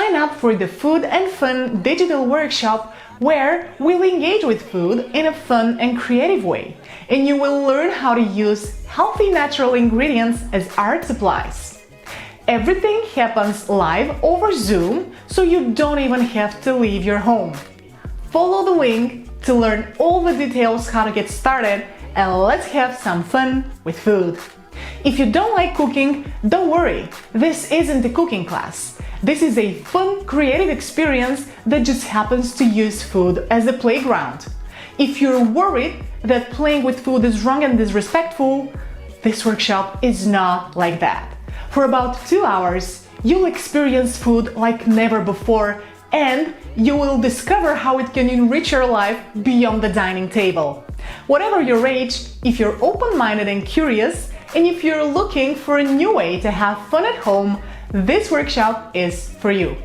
Sign up for the Food and Fun digital workshop where we'll engage with food in a fun and creative way, and you will learn how to use healthy natural ingredients as art supplies. Everything happens live over Zoom, so you don't even have to leave your home. Follow the link to learn all the details how to get started, and let's have some fun with food. If you don't like cooking, don't worry, this isn't a cooking class. This is a fun, creative experience that just happens to use food as a playground. If you're worried that playing with food is wrong and disrespectful, this workshop is not like that. For about 2 hours, you'll experience food like never before, and you will discover how it can enrich your life beyond the dining table. Whatever your age, if you're open-minded and curious, and if you're looking for a new way to have fun at home, this workshop is for you.